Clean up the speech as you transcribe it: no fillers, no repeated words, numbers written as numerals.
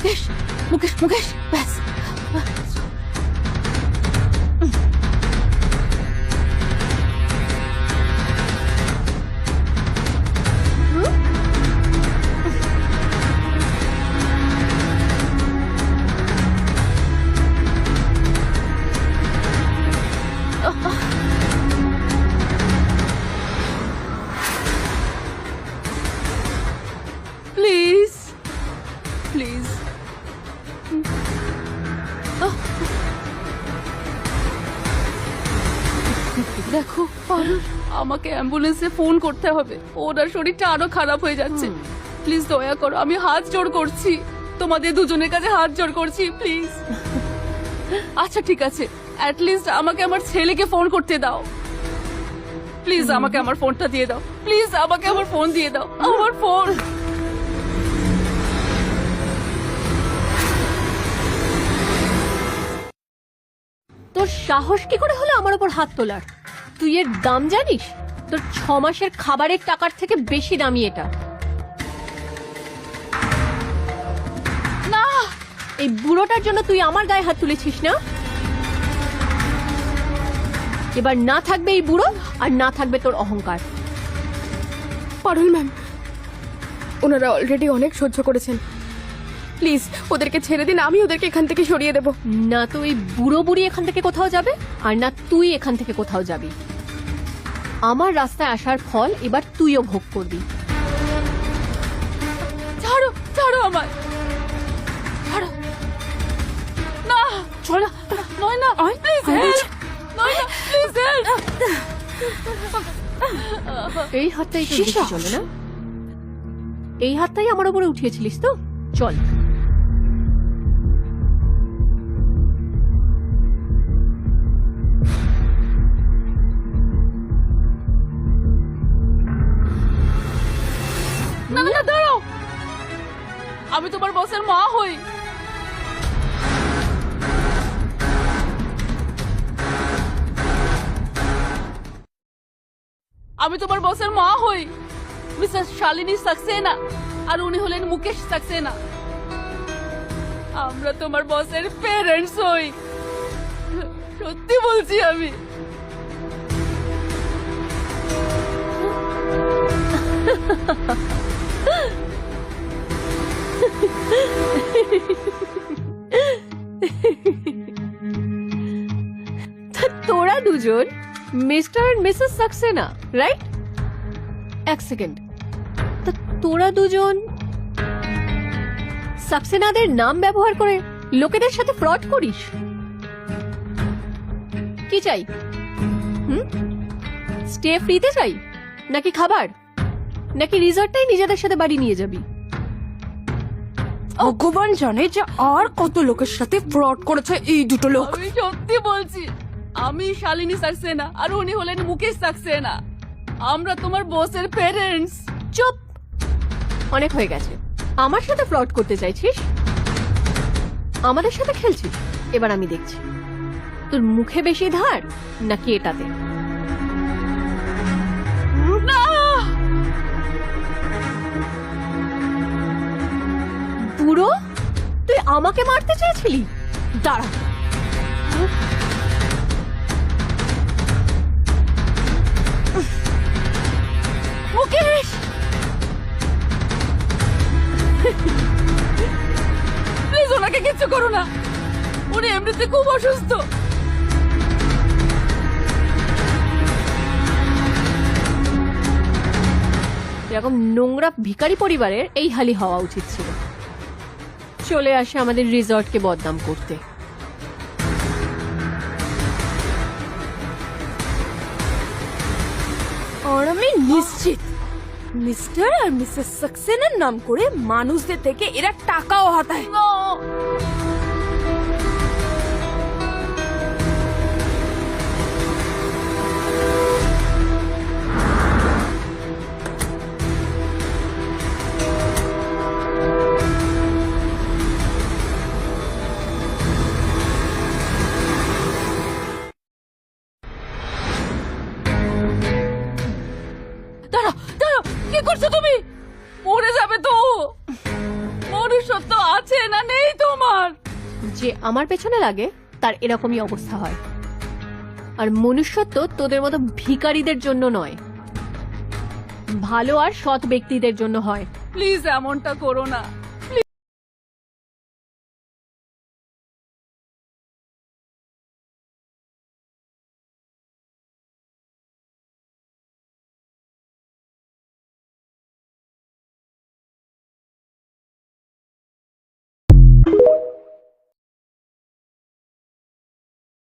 মুকেশ মুকেশ মুকেশ ব্যাস please please দেখো আমাকে অ্যাম্বুলেন্সে ফোন করতে হবে, ওনার শরীরটা আরো খারাপ হয়ে যাচ্ছে। প্লিজ দয়া করো, আমি হাত জোড় করছি, তোমাদের দুজনের কাছে হাত জোড় করছি প্লিজ। আচ্ছা ঠিক আছে, অ্যাটলিস্ট আমাকে আমার ছেলেকে ফোন করতে দাও। প্লিজ আমাকে আমার ফোনটা দিয়ে দাও, প্লিজ আমাকে আমার ফোন দিয়ে দাও, আমার ফোন। তোর সাহস কি করে হলো আমার উপর হাত তোলার? তুই এর দাম জানিস? তোর 6 মাসের খাবারের টাকার থেকে বেশি দামি এটা। না, এই বুড়োটার জন্য তুই আমার গায়ে হাত তুলেছিস না? এবার না থাকবে এই বুড়ো, আর না থাকবে তোর অহংকার। পারুল ম্যাম, ওনারা অলরেডি অনেক সহ্য করেছেন, প্লিজ ওদেরকে ছেড়ে দিন, আমি ওদেরকে এখান থেকে সরিয়ে দেব। না তো এই বুড়ো বুড়ি এখান থেকে কোথাও যাবে, আর না তুই এখান থেকে কোথাও যাবি। আমার রাস্তায় আসার ফল এবার তুইও ভোগ করবি। ছাড়ো ছাড়ো আমায়, ছাড়ো। না চলো নয় না, প্লিজ হেল্প, নয় না প্লিজ হেল্প। এই হাতটাই তো বেশি চলে না? এই হাতটাই আমার উপরে উঠিয়েছিলিস তো? চল। না না না, দাঁড়াও, আমি তোমার বসের মা হই। আমি তোমার বসের মা হই, মিসেস শালিনী সাক্সেনা, আর উনি হলেন মুকেশ সাক্সেনা। আমরা তোমার বসের প্যারেন্টস হই, সত্যি বলছি আমি। তোরা দুজন মিস্টার আর মিসেস সাক্সেনা, রাইট? এক সেকেন্ড, তা তোরা দুজন সাক্সেনাদের নাম ব্যবহার করে লোকেদের সাথে ফ্রড করিস? কি চাই? স্টে ফ্রিতে চাই, নাকি খাবার, নাকি রিসর্টটাই নিজেদের সাথে বাড়ি নিয়ে যাবি? ভগবান জানে যে আর কত লোকের সাথে ফ্রড করেছে এই দুটো লোক। আমি সত্যি বলছি, আমি শালিনী সাক্সেনা আর উনি হলেন মুকেশ সাক্সেনা। আমরা তোমার বসের প্যারেন্টস। চুপ, অনেক হয়ে গেছে। আমার সাথে ফ্রড করতে চাইছিস? আমাদের সাথে খেলছিস? এবার আমি দেখছি তোর মুখে বেশি ধার নাকি এটাতে। না, বুড়ো, তুই আমাকে মারতে চেয়েছিলি? দাঁড়া। মুকেশ, প্লিজ ওনাকে কিচ্ছু করো না, উনি এমনিতে খুব অসুস্থ। এরকম নোংরা ভিখারি পরিবারের এই হালি হওয়া উচিত ছিল। চলে আসে আমাদের রিসর্টকে বদনাম করতে। আর আমি নিশ্চিত মিস্টার আর মিসেস সাক্সেনার নাম করে মানুষদের থেকে এরা টাকাও হাতায়। না, দাঁড়াও দাঁড়াও, কি করছো তুমি? মরে যাবে তো, মরে মনুষ্যত্ব আছে না নেই তোমার? যে আমার পেছনে লাগে তার এরকমই অবস্থা হয়। আর মনুষ্যত্ব তোদের মতো ভিখারিদের জন্য নয়, ভালো আর সৎ ব্যক্তিদের জন্য হয়। প্লিজ এমনটা করো না।